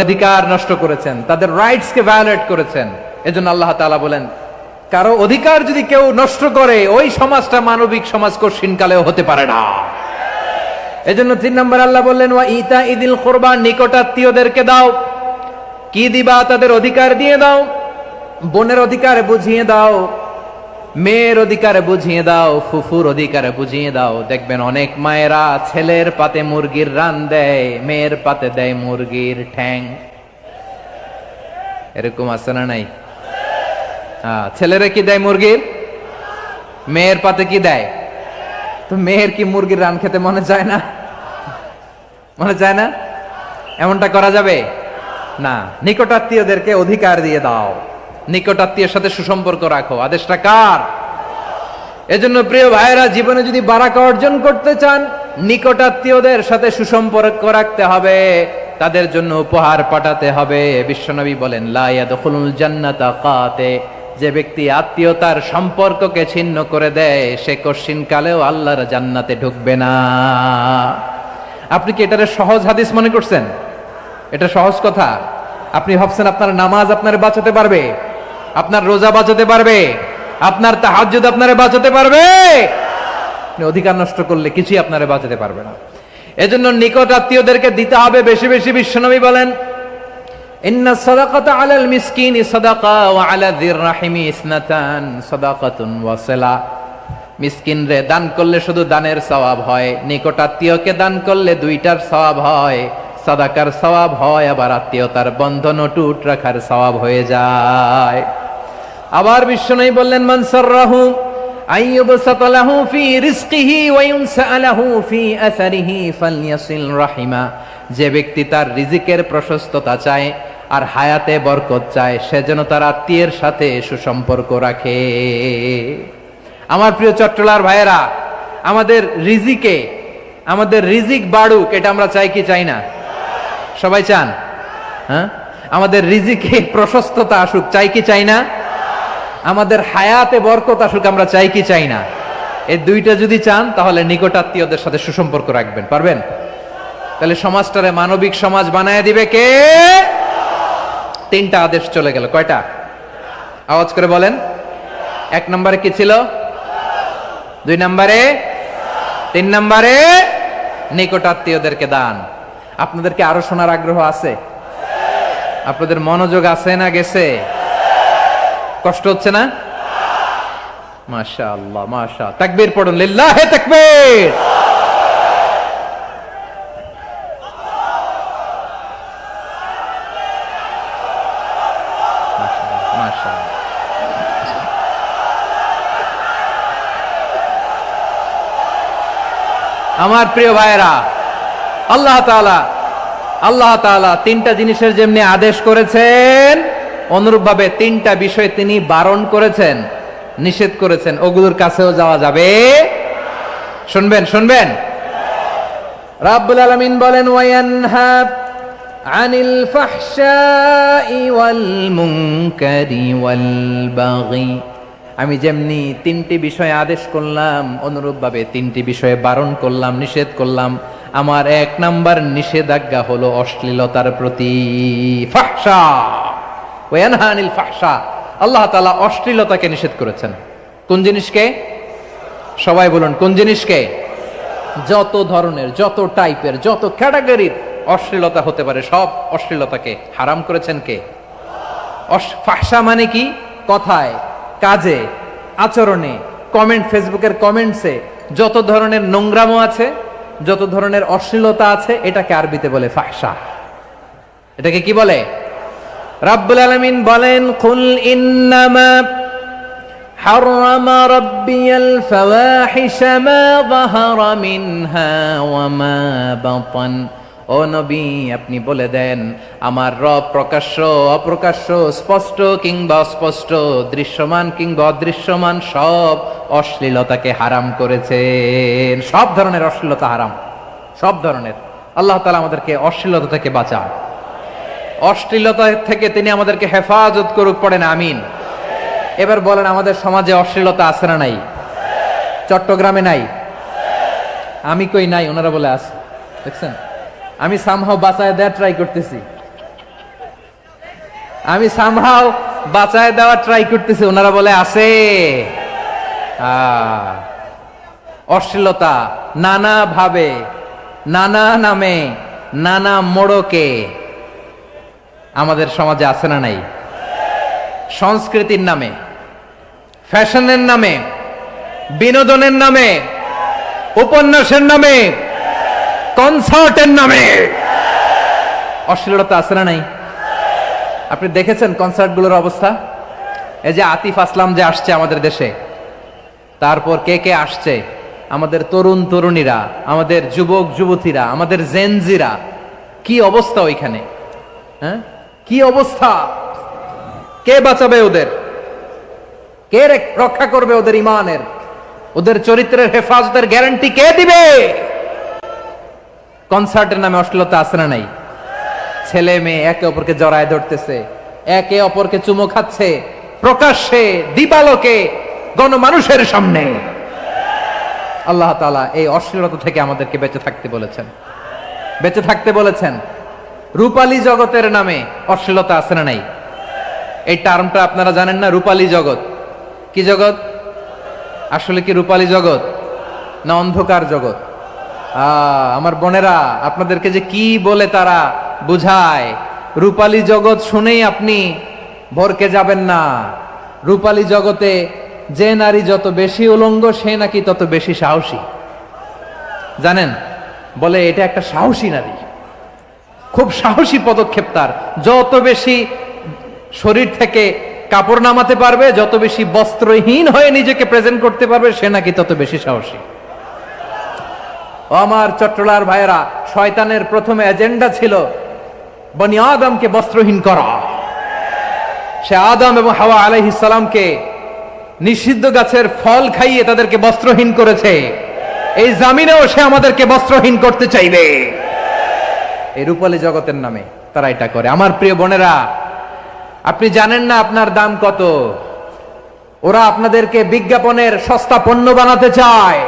অধিকার নষ্ট করেছেন, তাদের রাইটস কে ভায়োলেট করেছেন। এজন্য আল্লাহ তাআলা বলেন, কারো অধিকার যদি কেউ নষ্ট করে, ওই সমাজটা মানবিক সমাজ কঠিনকালেও হতে পারে না। এজন্য 3 নম্বর আল্লাহ বললেন, ওয়া ইতা ইদিল কুরবা, নিকটাত্মীয়দেরকে দাও। কি দিবা? তাদের অধিকার দিয়ে দাও। বোনের অধিকার বুঝিয়ে দাও, মেয়ের অধিকার বুঝিয়ে দাও, ফুফুর অধিকার বুঝিয়ে দাও। দেখবেন অনেক মায়েরা ছেলের পাতে মুরগির রান দেয়, মেয়ের পাতে দেয় মুরগির ঠ্যাং। এরকম আছে না নাই? ছেলেরা কি দেয়? মুরগির। মেয়ের পাতে কি দেয়? তো মেয়ের কি মুরগির রান খেতে মনে চায় না? মনে চায় না? এমনটা করা যাবে না। নিকটাত্মীয়দেরকে অধিকার দিয়ে দাও, নিকটাত্মীয়ের সাথে সুসম্পর্ক রাখো। আদেশটা কার? এজন্য প্রিয় ভাইয়েরা, জীবনে যদি বারাকা অর্জন করতে চান, নিকটাত্মীয়দের সাথে সুসম্পর্ক রাখতে হবে, তাদের জন্য উপহার পাঠাতে হবে। বিশ্বনবী বলেন, লা ইয়াদখুলুল জান্নাতা কাতে, যে ব্যক্তি আত্মীয়তার সম্পর্ককে ছিন্ন করে দেয়, সে কঠিনকালেও আল্লাহর জান্নাতে ঢুকবে না। আপনি কি এটারে সহজ হাদিস মনে করছেন? এটা সহজ কথা? আপনি ভাবছেন আপনার নামাজ আপনারে বাঁচাতে পারবে? আপনার রোজা বাঁচাতে পারবে? আপনার তাহাজ্জুদ আপনারে বাঁচাতে পারবে? অধিকার নষ্ট করলে কিছুই আপনারে বাঁচাতে পারবে না। এজন্য নিকট আত্মীয়দেরকে দিতে হবে বেশি বেশি। বিশ্বনবী বলেন, ইন্না সাদাকাতা আলাল মিসকিনি সাদাকা ওয়া আলা যির রাহিমি ইসনাতান সাদাকাতুন ওয়া সিলা। মিসকিনরে দান করলে শুধু দানের সওয়াব হয়, নিকট আত্মীয়কে দান করলে দুইটার সওয়াব হয়। সাদাকার সওয়াব হয়, আবার আত্মীয়তার বন্ধন অটুট রাখার সওয়াব হয়ে যায়। আবার বিশ্বনবী বললেন, মান সাররাহু আইয়ুবসাতা লাহু ফি রিজকিহি ওয়া ইউনসা লাহু ফি আসারিহি ফালইয়াসিল রাহিমা। যে ব্যক্তি তার রিজিকের প্রশস্ততা চায় আর হায়াতে বরকত চায়, সে যেন তার আত্মীয়ের সাথে সুসম্পর্ক রাখে। আমার প্রিয় চট্টলার ভাইয়েরা, আমাদের রিজিক বাড়ুক, এটা আমরা চাই কি চাই না? সবাই চান? হ্যাঁ, আমাদের রিজিকে প্রশস্ততা আসুক, চাই কি চাই না? আমাদের হায়াতে বরকত আসুক, আমরা চাই কি চাই না? এই দুইটা যদি চান, তাহলে নিকটাত্মীয়দের সাথে সুসম্পর্ক রাখবেন। পারবেন? তাহলে সমাজটারে মানবিক সমাজ বানায় দিবে কে? 3টা আদেশ চলে গেল। কয়টা? আওয়াজ করে বলেন। 1 নম্বরে কি ছিল? 2 নম্বরে, 3 নম্বরে নিকটাত্মীয়দেরকে দান। আপনাদেরকে আরো শোনার আগ্রহ আছে? আপনাদের মনোযোগ আছে না গেছে? কষ্ট হচ্ছে না? মাশাআল্লাহ, মাশাআল্লাহ। তাকবীর পড়ুন, লিল্লাহি তাকবীর। আমার প্রিয় ভাইয়েরা, আল্লাহ তাআলা 3টা জিনিসের যেমনি আদেশ করেছেন, অনুরূপভাবে 3টা বিষয় তিনি বারণ করেছেন, নিষেধ করেছেন। ওগুলোর কাছেও যাওয়া যাবে। শুনবেন। রাব্বুল আলামিন বলেন, ওয়ায়ানহা আনিল ফাহশাই ওয়াল মুনকারি ওয়াল বাগি। আমি যেমনি 3টি বিষয়ে আদেশ করলাম, অনুরূপভাবে 3টি বিষয়ে বারণ করলাম, নিষেধ করলাম। আমার 1 নাম্বার নিষেধাজ্ঞা হলো অশ্লীলতার প্রতি। ফাহশা, ওয়ায়ানহা আনিল ফাহশা। আল্লাহ তাআলা অশ্লীলতাকে নিষেধ করেছেন। কোন জিনিসকে? সবাই বলুন, কোন জিনিসকে? যত ধরনের, যত টাইপের, যত ক্যাটাগরির অশ্লীলতা হতে পারে, সব অশ্লীলতাকে হারাম করেছেন কে? ফাহশা মানে কি? কথায়, কাজে, আচরণে, কমেন্ট, ফেসবুকের কমেন্টসে যত ধরনের নোংরামো আছে, যত ধরনের অশ্লীলতা আছে, এটাকে আরবিতে বলে ফাহশা। এটাকে কি বলে? রাব্বুল আলামিন বলেন, কুল ইন্নামা হারামা রাব্বিয়াল ফাওয়াহিশা মা যাহারা মিনহা ওয়া মা বাতান। ও নবী, আপনি বলে দেন, আমার রব প্রকাশ্য, অপ্রকাশ্য, স্পষ্ট কিংবা অস্পষ্ট, দৃশ্যমান কিংবা অদৃশ্যমান সব অশ্লীলতাকে হারাম করেছেন। সব ধরনের অশ্লীলতা হারাম, সব ধরনের। আল্লাহ তাআলা আমাদেরকে অশ্লীলতা থেকে বাঁচান, অশ্লীলতা থেকে তিনি আমাদেরকে হেফাজত করুক। পড়েন আমিন। এবার বলেন, আমাদের সমাজে অশ্লীলতা আছে না নাই? চট্টগ্রামে নাই? আমি কই নাই, ওনারা বলে আছে। দেখছেন, আমি সামহাও বাঁচায় দেয়া ট্রাই করতেছি। আমি সামহাও বাঁচায় দেওয়ার ট্রাই করতেছি, ওনারা বলে আছে। অশ্লীলতা নানা ভাবে, নানা নামে, নানা মোড়কে আমাদের সমাজে আছে না নাই? সংস্কৃতির নামে, ফ্যাশনের নামে, বিনোদনের নামে, উপন্যাসের নামে, কনসার্টের নামে অশ্লীলতা আছে না নাই? আপনি দেখেছেন কনসার্টগুলোর অবস্থা? এই যে আতিফ আসলাম যে আসছে আমাদের দেশে, তারপর কে কে আসছে, আমাদের তরুণ তরুণীরা, আমাদের যুবক যুবতীরা, আমাদের জেনজিরা, কি অবস্থা ওইখানে? হ্যাঁ, কি অবস্থা? কে বাঁচাবে ওদের? কে রক্ষা করবে ওদের ইমানের, ওদের চরিত্রের হেফাজতের গ্যারান্টি কে দিবে? কনসার্টের নামে অশ্লীলতা আছে না নাই? ছেলে মেয়ে একে অপরকে জড়ায় ধরতেছে, একে অপরকে চুমো খাচ্ছে প্রকাশ্যে, দিবালোকে, গণমানুষের সামনে। আল্লাহ তাআলা এই অশ্লীলতা থেকে আমাদেরকে বেঁচে থাকতে বলেছেন, বেঁচে থাকতে বলেছেন। রূপালী জগতের নামে অশ্লীলতা আছে না নাই? এই টার্মটা আপনারা জানেন না? রূপালী জগৎ কি জগৎ? আসলে কি রূপালী জগৎ না অন্ধকার জগৎ? আমার বোনেরা, আপনাদেরকে যে কি বলে তারা বুঝায়, রূপালী জগৎ শুনেই আপনি ভরকে যাবেন না। রূপালী জগতে যে নারী যত বেশি উলঙ্গ, সে নাকি তত বেশি সাহসী। জানেন? বলে এটা একটা সাহসী নারী, খুব সাহসী পদক্ষেপ তার। যত বেশি শরীর থেকে কাপড় নামাতে পারবে, যত বেশি বস্ত্রহীন হয়ে নিজেকে প্রেজেন্ট করতে পারবে, সে নাকি তত বেশি সাহসী। আমার চট্টলার ভাইয়েরা, শয়তানের প্রথমে এজেন্ডা ছিল বনি আদমকে বস্ত্রহীন করা। সে আদম এবং হাওয়া আলাইহিস সালামকে নিষিদ্ধ গাছের ফল খাইয়ে তাদেরকে বস্ত্রহীন করেছে। এই জামিনেও সে আমাদেরকে বস্ত্রহীন করতে চাইবে। এই রূপালী জগতের নামে তারা এটা করে। আমার প্রিয় বোনেরা, আপনি জানেন না আপনার দাম কত। ওরা আপনাদেরকে বিজ্ঞাপনের সস্তা পণ্য বানাতে চায়।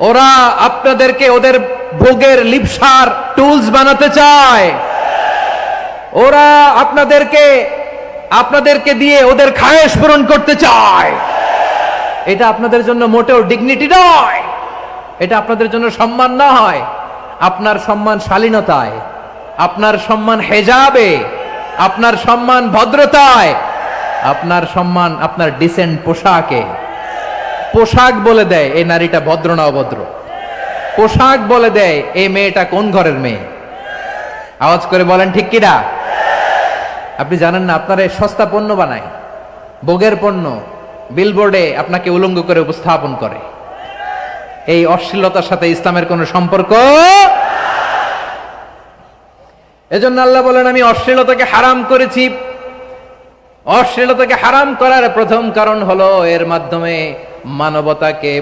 ওরা আপনাদেরকে ওদের ভোগের লিপসার টুলস বানাতে চায়। ওরা আপনাদেরকে দিয়ে ওদের খায়েশ পূরণ করতে চায়। এটা আপনাদের জন্য মোটেও ডিগনিটি নয়, এটা আপনাদের জন্য সম্মান নয়। আপনার সম্মান শালীনতায়, আপনার সম্মান হেজাবে, আপনার সম্মান ভদ্রতায়, আপনার সম্মান আপনার ডিসেন্ট পোশাকে। পোশাক বলে দেয় এই নারীটা ভদ্র না অভদ্র। পোশাক বলে দেয় এই মেয়েটা কোন ঘরের মেয়ে। আওয়াজ করে বলেন ঠিক কিনা? আপনি জানেন না, আপনার এই সস্তা পণ্য বানায়, ভোগের পণ্য, বিলবোর্ডে আপনাকে উলঙ্গ করে উপস্থাপন করে। এই অশ্লীলতার সাথে ইসলামের কোনো সম্পর্ক। এজন্য আল্লাহ বলেন, আমি অশ্লীলতাকে হারাম করেছি। অশ্লীলতাকে হারাম করার প্রথম কারণ হলো এর মাধ্যমে মানবতাকে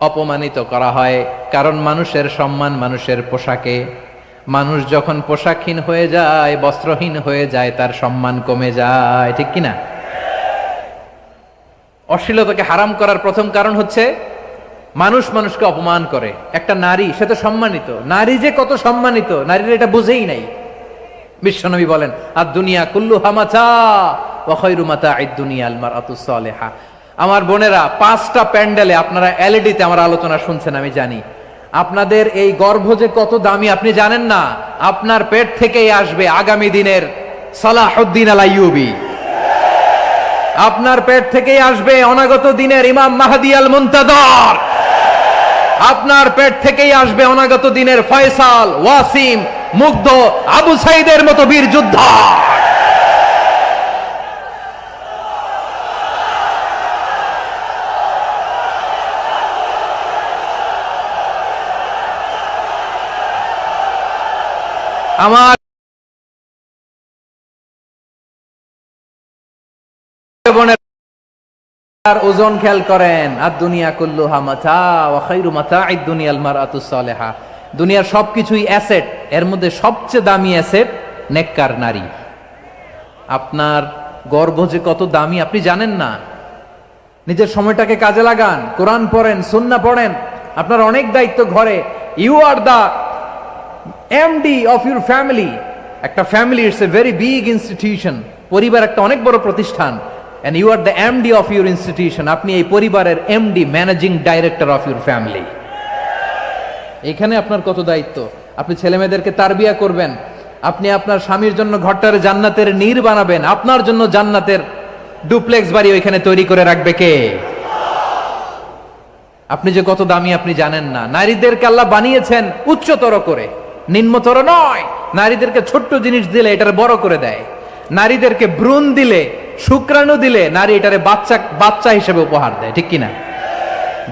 অপমানিত করা হয়। কারণ মানুষের সম্মান মানুষের পোশাকে। মানুষ যখন পোশাকহীন হয়ে যায়, বস্ত্রহীন হয়ে যায়, তার সম্মান কমে যায়। ঠিক কিনা? অশ্লীলতাকে হারাম করার প্রথম কারণ হচ্ছে মানুষ মানুষকে অপমান করে। একটা নারী, সে তো সম্মানিত। নারী যে কত সম্মানিত, নারীরা এটা বুঝেই নাই। বিশ্বনবী বলেন, আর দুনিয়া কুল্লুহা মাতা ওয়া খায়রু মাতা'আদ দুনিয়া আল মারআতুস সালিহা। আমার বোনেরা, 5টা প্যান্ডেলে আপনারা এলইডিতে আমার আলোচনা শুনছেন, আমি জানি। আপনাদের এই গর্ভ যে কত দামি আপনি জানেন না। আপনার পেট থেকেই আসবে আগামী দিনের সালাহুদ্দিন আল আইয়ুবী। আপনার পেট থেকেই আসবে অনাগত দিনের ইমাম মাহদী আল মুনতাদর। আপনার পেট থেকেই আসবে অনাগত দিনের ফয়সাল, ওয়াসিম, মুগ্ধ, আবু সাইদের মতো বীর যোদ্ধা। আমার বোনের ওজন খেয়াল করেন, আর দুনিয়া কুল্লুহা মাতা ওয়া খায়রু মাতা'আদ দুনিয়া আল মারআতুস সালিহা। দুনিয়ার সবকিছুই অ্যাসেট, এর মধ্যে সবচেয়ে দামি অ্যাসেট নেককার নারী। আপনার গর্ভ যে কত দামি আপনি জানেন না। নিজের সময়টাকে কাজে লাগান, কোরআন পড়েন, সুন্নাহ পড়েন। আপনার অনেক দায়িত্ব ঘরে। You are the MD of your family. একটা family it's a very big institution. পরিবার একটা অনেক বড় প্রতিষ্ঠান। And you are the MD of your institution. আপনি এই পরিবারের MD, managing director of your family. এখানে আপনার কত দায়িত্ব। আপনি ছেলে মেয়েদেরকে তারবিয়া করবেন, আপনি আপনার স্বামীর জন্য ঘরটারে জান্নাতের নীর বানাবেন, আপনার জন্য জান্নাতের ডুপ্লেক্স বাড়ি ওইখানে তৈরি করে রাখবে কে? আপনি যে কত দামি আপনি জানেন না। নারীদেরকে আল্লাহ বানিয়েছেন উচ্চতর করে, নিম্নতর নয়। নারীদেরকে ছোট্ট জিনিস দিলে এটারে বড় করে দেয়। নারীদেরকে ভ্রূণ দিলে, শুক্রাণু দিলে নারী এটারে বাচ্চা হিসেবে উপহার দেয়, ঠিক কিনা?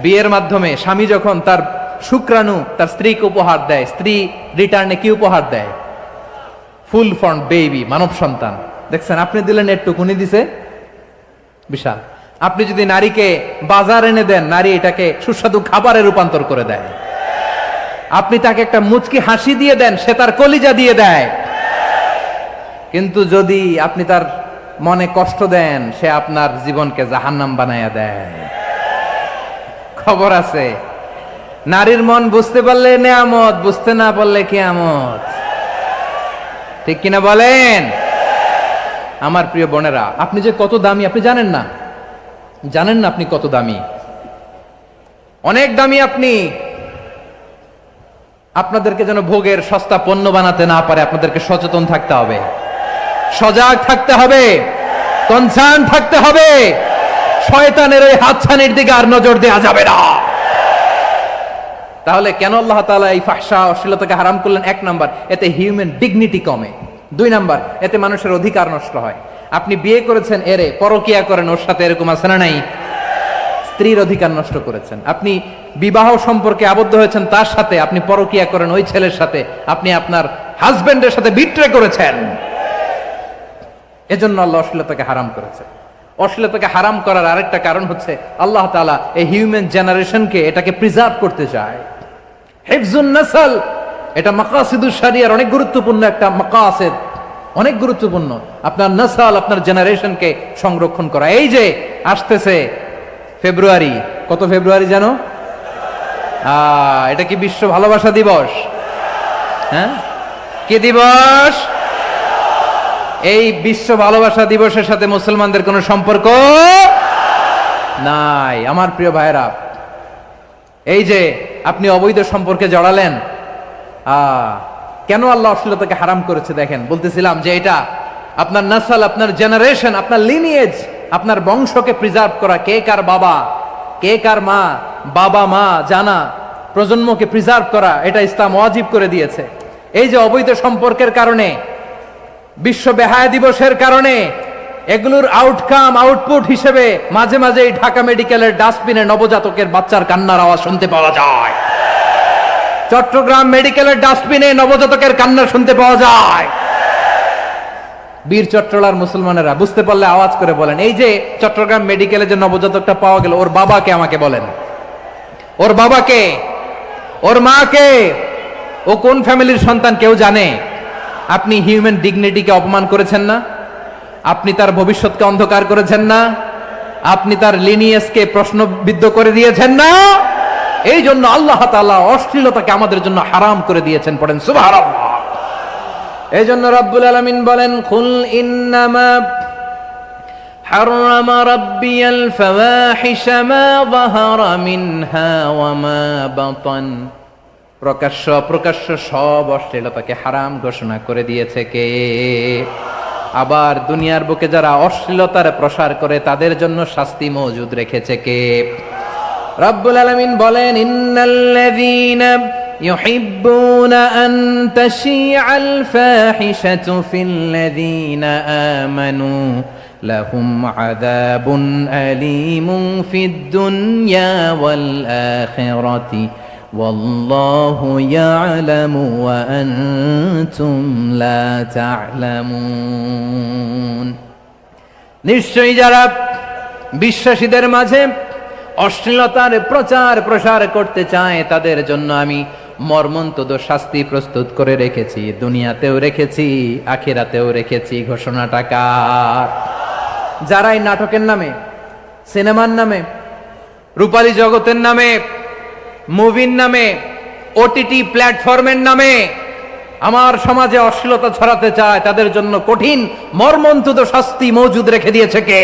বিয়ের মাধ্যমে স্বামী যখন তার শুক্রাণু তার স্ত্রীকে উপহার দেয়, স্ত্রী রিটার্নে কি উপহার দেয়? ফুল ফর্ম বেবি, মানব সন্তান। দেখছেন, আপনি দিলেন একটুক, উনি দিছে বিশাল। আপনি যদি নারীকে বাজার এনে দেন, নারী এটাকে সুস্বাদু খাবারে রূপান্তর করে দেয়। আপনি তাকে একটা মুচকি হাসি দিয়ে দেন, সে তার কলিজা দিয়ে দেয়। কিন্তু যদি আপনি তার মনে কষ্ট দেন, সে আপনার জীবনকে জাহান্নাম বানায়া দেয়। খবর আছে, নারীর মন বুঝতে পারলে নেয়ামত, বুঝতে না পারলে কিয়ামত। ঠিক কিনা বলেন? আমার প্রিয় বোনেরা, আপনি যে কত দামি আপনি জানেন না। জানেন না আপনি কত দামি, অনেক দামি আপনি। আপনাদেরকে যেন ভোগের সস্তা পণ্য বানাতে না পারে, আপনাদেরকে সচেতন থাকতে হবে, সজাগ থাকতে হবে, কনসার্ন থাকতে হবে। শয়তানের ওই হাতছানির দিকে আর নজর দেওয়া যাবে না। তাহলে কেন আল্লাহ তাআলা এই ফাহশা, অশ্লীলতাকে হারাম করলেন? 1 নাম্বার, এতে হিউম্যান ডিগনিটি কমে। 2 নাম্বার, এতে মানুষের অধিকার নষ্ট হয়। আপনি বিয়ে করেছেন এরে, পরকিয়া করেন ওর সাথে, এরকম আছে না নাই? স্ত্রীর অধিকার নষ্ট করেছেন। আপনি বিবাহ সম্পর্কে আবদ্ধ হয়েছেন তার সাথে, আপনি পরকিয়া করেন ওই ছেলের সাথে, আপনি আপনার হাজবেন্ডের সাথে বিট্রে করেছেন। এজন্য আল্লাহ অশ্লীলতাকে হারাম করেছে। অশ্লীলতাকে হারাম করার আরেকটা কারণ হচ্ছে আল্লাহ তাআলা এই হিউম্যান জেনারেশনকে এটাকে প্রিজার্ভ করতে চায়। হিফজুন নাসল, এটা মাকাসিদুশ শরিয়ার অনেক গুরুত্বপূর্ণ একটা মাকাসিদ, অনেক গুরুত্বপূর্ণ। আপনার নাসল, আপনার জেনারেশনকে সংরক্ষণ করা। এই যে আসতেছে ফেব্রুয়ারি, কত ফেব্রুয়ারি জানো? এটা কি বিশ্ব ভালোবাসা দিবস? হ্যাঁ, কি দিবস? এই বিশ্ব ভালোবাসা দিবসের সাথে মুসলমানদের কোনো সম্পর্ক নাই। আমার প্রিয় ভাইরা, এই যে আপনি অবৈধ সম্পর্কে জড়ালেন, কেন আল্লাহ অশ্লীলতাকে হারাম করেছে দেখেন। বলতেছিলাম যে এটা আপনার নাসল, আপনার জেনারেশন, আপনার লিনিয়েজ, আপনার বংশকে প্রিজার্ভ করা। কে কার বাবা, কে কার মা, বাবা মা জানা, প্রজন্মকে প্রিজার্ভ করা, এটা ইসলাম ওয়াজিব করে দিয়েছে। এই যে অবৈধ সম্পর্কের কারণে, বিশ্ব বেহায়া দিবসের কারণে, এগুলোর আউটকাম, আউটপুট হিসেবে মাঝে মাঝে ঢাকা মেডিকেলের ডাস্টবিনে নবজাতকের বাচ্চার কান্নার আওয়াজ শুনতে পাওয়া যায়। চট্টগ্রাম মেডিকেলের ডাস্টবিনে নবজাতকের কান্না শুনতে পাওয়া যায়। বীর চট্টলার মুসলমানেরা বুঝতে পারলে আওয়াজ করে বলেন, এই যে চট্টগ্রাম মেডিকেলে যে নবজাতকটা পাওয়া গেল, ওর বাবাকে আমাকে বলেন, ওর বাবাকে, ওর মাকে, ও কোন ফ্যামিলির সন্তান কেউ জানে? আপনি হিউম্যান ডিগনিটিকে অপমান করেছেন না? আপনি তার ভবিষ্যৎকে অন্ধকার করেছেন না? আপনি তার লিনিয়েজকে প্রশ্নবিদ্ধ করে দিয়েছেন না? এই জন্য আল্লাহ তাআলা অশ্লীলতাকে আমাদের জন্য হারাম করে দিয়েছেন। পড়েন সুবহানাল্লাহ। এই জন্য রব্বুল আলামিন বলেন, কুল ইন্নামা হারামা রাব্বিয়াল ফাওয়াহিশা মা যাহারা মিনহা ওয়া মা বাতান। প্রকাশ্য অপ্রকাশ্য সব অশ্লীলতাকে হারাম ঘোষণা করে দিয়েছে কে? আবার দুনিয়ার বুকে যারা অশ্লীলতার প্রসার করে তাদের জন্য শাস্তি মজুদ রেখেছে কে? রব্বুল আলামিন বলেন, ইন্নাল্লাযীনা ইউহিব্বুনা আন তাশিআল ফাহিশাতু ফিল্লাযীনা আমানু লাহুম আযাবুন আলীমুন ফিদ দুনিয়া ওয়াল আখিরাতি ওয়াল্লাহু ইয়ালামু ওয়া আনতুম লা তা'লামুন। নিশ্চয়ই যারা বিশ্বাসীদের মাঝে অশ্লীলতার প্রচার প্রসার করতে চায় তাদের জন্য আমি মর্মন্তুদ শাস্তি প্রস্তুত করে রেখেছি, দুনিয়াতেও রেখেছি, আখিরাতেও রেখেছি। ঘোষণাটা কার? যারাই নাটকের নামে, সিনেমার নামে, রূপালী জগতের নামে, মুভির নামে, ওটিটি প্ল্যাটফর্মের নামে আমার সমাজে অশ্লীলতা ছড়াতে চায় তাদের জন্য কঠিন মর্মন্তুদ শাস্তি মজুদ রেখে দিয়েছে কে?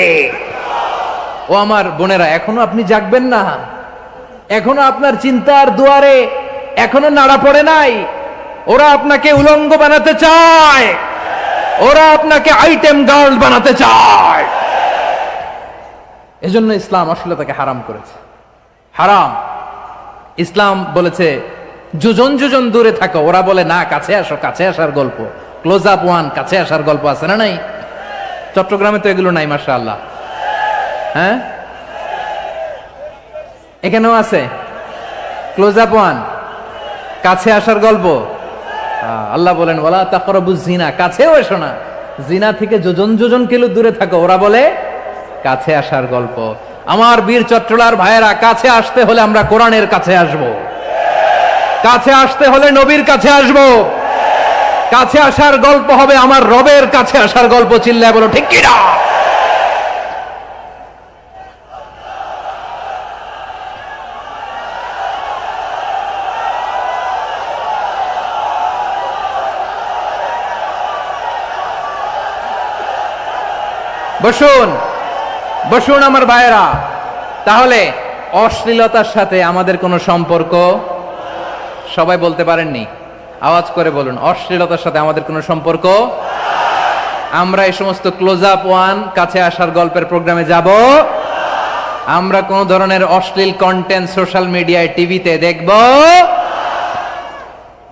ও আমার বোনেরা, এখনো আপনি জাগবেন না? এখনো আপনার চিন্তার দুয়ারে এখনো নাড়া পড়ে নাই? ওরা আপনাকে উলঙ্গ বানাতে চায়, ওরা আপনাকে আইটেম গার্ল বানাতে চায়। এজন্য ইসলাম অশ্লীলতাকে হারাম করেছে। হারাম। ইসলাম বলেছে যোজন যোজন দূরে থাকো, ওরা বলে না কাছে আসো, কাছে আসার গল্প, ক্লোজ আপ ওয়ান, কাছে আসার গল্প আছে না নাই? চট্টগ্রামে তো এগুলো নাই মাশাআল্লাহ। হ্যাঁ, এখানেও আছে ক্লোজ আপ ওয়ান, কাছে আসার গল্প। আল্লাহ বলেন ওয়ালা তাকরাবুজ জিনা, কাছেও এসো না, জিনা থেকে যোজন যোজন কিলো দূরে থাকো, ওরা বলে কাছে আসার গল্প। আমার বীর চট্টলার ভাইয়েরা, কাছে আসতে হলে আমরা কোরআনের কাছে আসব, কাছে আসতে হলে নবীর কাছে আসব, কাছে আসার গল্প হবে আমার রবের কাছে আসার গল্প। চিল্লায় বলো ঠিক কিনা? বসুন বসুন আমার ভাইয়েরা। তাহলে অশ্লীলতার সাথে আমাদের কোনো সম্পর্ক? সবাই বলতে পারেননি, আওয়াজ করে বলুন, অশ্লীলতার সাথে আমাদের কোনো সম্পর্ক? আমরা এই সমস্ত ক্লোজ আপ ওয়ান, কাছে আসার গল্পের প্রোগ্রামে যাব? আমরা কোন ধরনের অশ্লীল কন্টেন্ট সোশ্যাল মিডিয়ায়, টিভিতে দেখব?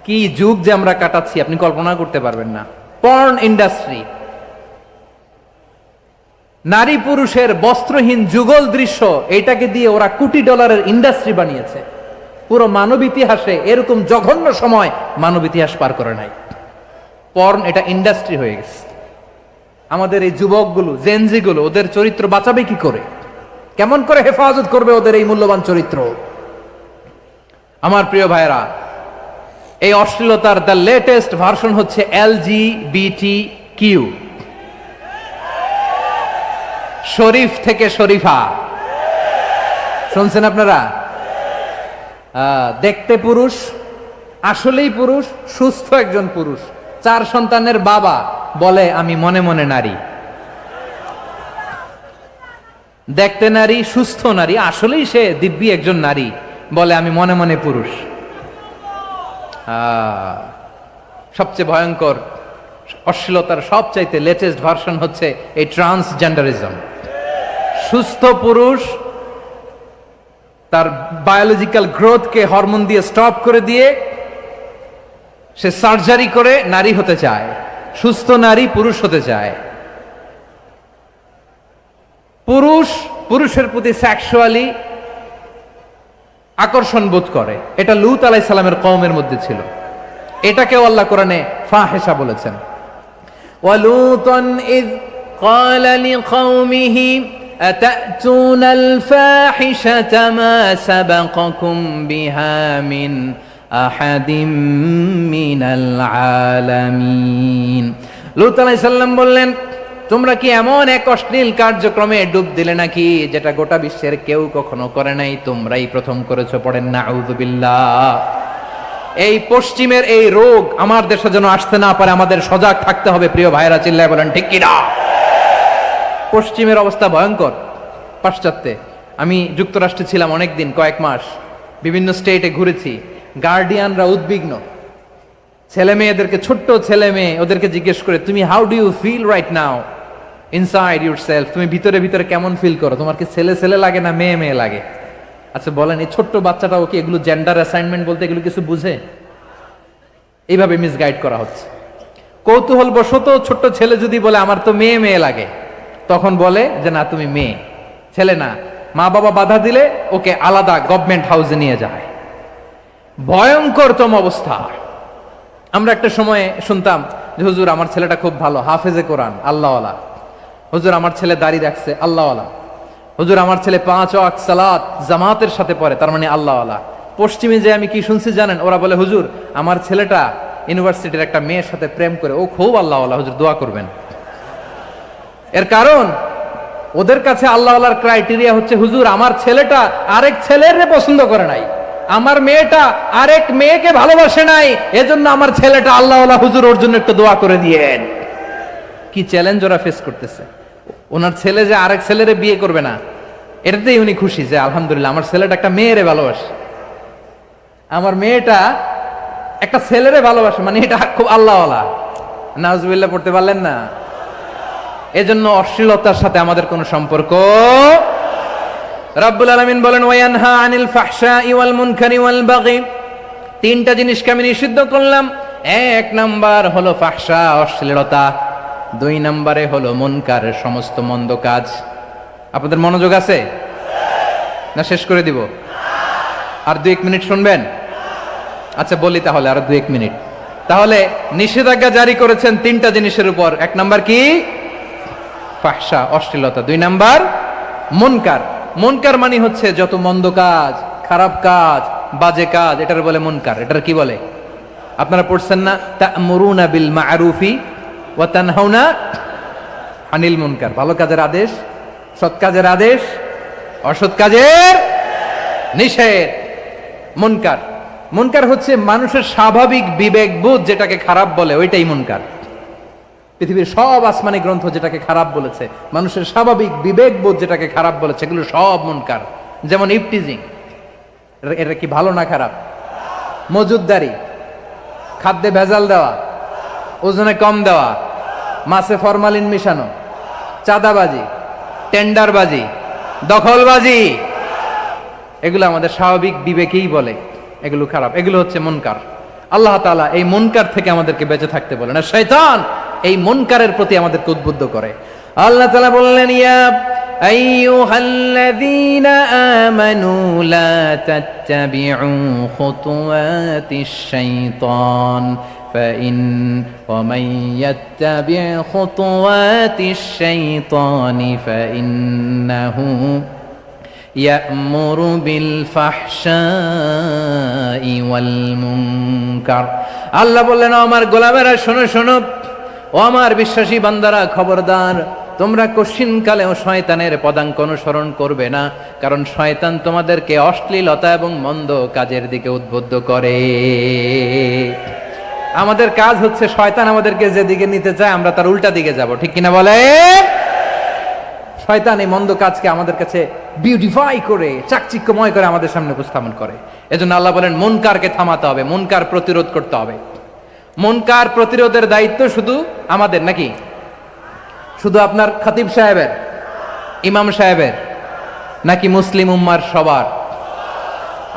কি যুগ যে আমরা কাটাচ্ছি আপনি কল্পনা করতে পারবেন না। পর্ন ইন্ডাস্ট্রি, নারী পুরুষের বস্ত্রহীন যুগল দৃশ্য, এটাকে দিয়ে ওরা কোটি ডলারের ইন্ডাস্ট্রি বানিয়েছে। পুরো মানব ইতিহাসে এরকম জঘন্য সময় মানব ইতিহাস পার করে নাই। পর্ন এটা ইন্ডাস্ট্রি হয়ে গেছে। আমাদের এই যুবকগুলো, জেনজিগুলো, ওদের চরিত্র বাঁচাবে কি করে? কেমন করে হেফাজত করবে ওদের এই মূল্যবান চরিত্র? আমার প্রিয় ভাইরা, এই অশ্লীলতার দ্য লেটেস্ট ভার্সন হচ্ছে LGBT-Q, শরীফ থেকে শরীফা। শুনছেন আপনারা? দেখতে পুরুষ, আসলেই পুরুষ, সুস্থ একজন পুরুষ, 4 সন্তানের বাবা, বলে আমি মনে মনে নারী। দেখতে নারী, সুস্থ নারী, আসলেই সে দিব্যি একজন নারী, বলে আমি মনে মনে পুরুষ। সবচেয়ে ভয়ঙ্কর অশ্লীলতার সবচাইতে লেটেস্ট ভার্সন হচ্ছে এই ট্রান্সজেন্ডারিজম। সুস্থ পুরুষ তার বায়োলজিক্যাল গ্রোথকে হরমোন দিয়ে স্টপ করে দিয়ে সে সার্জারি করে নারী হতে চায়, সুস্থ নারী পুরুষ হতে চায়। পুরুষ পুরুষের প্রতি সেক্সুয়ালি আকর্ষণ বোধ করে, এটা লূত আলাইহিস সালামের কওমের মধ্যে ছিল। এটাকেও আল্লাহ কোরআনে ফাহিশা বলেছেন। ওয়ালুতান ইয ক্বালা লিকওমিহি আতাতুনাল ফাহিশাতা মা সাবাকাকুম বিহা মিন আহাদিম মিনাল আলামিন। লূত আলাইহিস সালাম বললেন, তোমরা কি এমন এক অশ্লীল কার্যক্রমে ডুব দিলে নাকি যেটা গোটা বিশ্বের কেউ কখনো করে নাই, তোমরাই প্রথম করেছো। পড়েন নাউযুবিল্লাহ। এই পশ্চিমের এই রোগ আমার দেশে যেন আসতে না পারে, আমাদের সজাগ থাকতে হবে। প্রিয় ভাইরা, চিল্লায় বলেন ঠিক কিনা? পশ্চিমের অবস্থা ভয়ঙ্কর। পাশ্চাত্যে আমি যুক্তরাষ্ট্রে ছিলাম অনেকদিন, কয়েক মাস, বিভিন্ন স্টেটে ঘুরেছি। গার্ডিয়ানরা উদ্বিগ্ন, ছেলে মেয়েদেরকে, ছোট্ট ছেলে মেয়ে, ওদেরকে জিজ্ঞেস করে, তুমি how do you feel right now inside yourself? তুমি ভিতরে ভিতরে কেমন ফিল করো? তোমার কি ছেলে ছেলে লাগে না মেয়ে মেয়ে লাগে? আচ্ছা বলেন, এই ছোট্ট বাচ্চাটাও কি এগুলো জেন্ডার অ্যাসাইনমেন্ট বলতে এগুলো কিছু বুঝে? এইভাবে মিসগাইড করা হচ্ছে। কৌতূহল বশত ছোট্ট ছেলে যদি বলে আমার তো মেয়ে মেয়ে লাগে, তখন বলে যে না তুমি মেয়ে, ছেলে না। মা বাবা বাধা দিলে ওকে আলাদা গভর্নমেন্ট হাউসে নিয়ে যায়। ভয়ঙ্করতম অবস্থা। আমরা একটা সময়ে শুনতাম যে হুজুর আমার ছেলেটা খুব ভালো, হাফেজে কোরআন, আল্লাহওয়ালা। হুজুর আমার ছেলে দাড়ি রাখছে, আল্লাহওয়ালা। হুজুর আমার ছেলে 5 ওয়াক্ত সালাত জামাতের সাথে পড়ে, তার মানে আল্লাহওয়ালা। পশ্চিমে যে আমি কি শুনছি জানেন? ওরা বলে হুজুর আমার ছেলেটা ইউনিভার্সিটির একটা মেয়ের সাথে প্রেম করে, ও খুব আল্লাহওয়ালা, হুজুর দোয়া করবেন। এর কারণ ওদের কাছে আল্লাহওয়ালার ক্রাইটেরিয়া হচ্ছে হুজুর আমার ছেলেটা আরেক ছেলের পছন্দ করে নাই, আমার মেয়েটা আরেক মেয়েকে ভালোবাসে নাই, এজন্য আমার ছেলেটা আল্লাহওয়ালা হুজুর ওর জন্য একটু দোয়া করে দিয়েন। কি চ্যালেঞ্জ ওরা ফেস করতেছে। ওনার ছেলে যে আরেক ছেলেরে বিয়ে করবে না, এটাতেই উনি খুশি যে আলহামদুলিল্লাহ আমার ছেলেটা একটা মেয়েরে ভালোবাসে, আমার মেয়েটা একটা ছেলেরে ভালোবাসে, মানে এটা খুব আল্লাহওয়ালা। নাউজুবিল্লাহ পড়তে পারলেন না? এজন্য অশ্লীলতার সাথে আমাদের কোনো সম্পর্ক। রাব্বুল আলামিন বলেন ওয়ায়ানহা আনিল ফাহশাই ওয়াল মুনকারি ওয়াল বাগি, তিনটা জিনিসকে আমি নিষিদ্ধ করলাম। এক নাম্বার হলো ফাহশা, অশ্লীলতা। দুই নম্বরে হলো মুনকার, সমস্ত মন্দ কাজ। আপনাদের মনোযোগ আছে না? শেষ করে দিব? আর 2-1 মিনিট শুনবেন? আচ্ছা বলি তাহলে, আর 2-1 মিনিট। তাহলে নিষেধাজ্ঞা জারি করেছেন তিনটা জিনিসের উপর। এক নাম্বার কি? ফাহশা, অশ্লীলতা। 2 নাম্বার মুনকার। মুনকার মানে হচ্ছে যত মন্দ কাজ, খারাপ কাজ, বাজে কাজ, এটার বলে মুনকার। এটার কি বলে? আপনারা পড়ছেন না তা'মুরুনা বিল মা'রুফি ওয়া তানহাউনা আনিল মুনকার। ভালো কাজের আদেশ, সৎ কাজের আদেশ, অসৎ কাজের নিষেধ। মুনকার, মুনকার হচ্ছে মানুষের স্বাভাবিক বিবেক বোধ যেটাকে খারাপ বলে, ওইটাই মুনকার। পৃথিবীর সব আসমানি গ্রন্থ যেটাকে খারাপ বলেছে, মানুষের স্বাভাবিক বিবেক বোধ যেটাকে খারাপ বলেছে, এগুলো সব মুনকার। যেমন ইফটিজিং, এটা কি ভালো না খারাপ? মজুদদারি, খাদ্যে ভেজাল দেওয়া, ওজনে কম দেওয়া, মাছে ফরমালিন মিশানো, চাঁদাবাজি, টেন্ডারবাজি, দখলবাজি, এগুলো আমাদের স্বাভাবিক বিবেকেই বলে এগুলো খারাপ, এগুলো হচ্ছে মুনকার। আল্লাহ তাআলা এই মুনকার থেকে আমাদেরকে বেঁচে থাকতে বলেন, আর শয়তান এই মুনকারের প্রতি আমাদেরকে উদ্বুদ্ধ করে। আল্লাহ তাআলা বললেন ইয়া আইয়ুহাল্লাযীনা আমানু লা তাত্তাবিউ খুতুওয়াতিশ শাইতান ফাইন ওয়া মান ইয়াত্তাবি' খুতুওয়াতিশ শাইতানি ফাইন্নাহু ইয়া'মুরু বিল ফাহশাই ওয়াল মুনকার। আল্লাহ বললেন আমার গোলামেরা শোনো শোনো, ও আমার বিশ্বাসী বান্দারা খবরদার, তোমরা কশিনকালেও শয়তানের পদাঙ্ক অনুসরণ করবে না, কারণ শয়তান তোমাদেরকে অশ্লীলতা এবং মন্দ কাজের দিকে উদ্বুদ্ধ করে। আমাদের কাজ হচ্ছে শয়তান আমাদেরকে যেদিকে নিতে চায় আমরা তার উল্টা দিকে যাব, ঠিক কিনা বলে? শয়তান এই মন্দ কাজকে আমাদের কাছে বিউটিফাই করে, চাকচিক্যময় করে আমাদের সামনে উপস্থাপন করে। এজন্য আল্লাহ বলেন মুনকারকে থামাতে হবে, মুনকার প্রতিরোধ করতে হবে। মুনকার প্রতিরোধের দায়িত্ব শুধু আমাদের নাকি? শুধু আপনার খতিব সাহেবের, ইমাম সাহেবের, নাকি মুসলিম উম্মার সবার?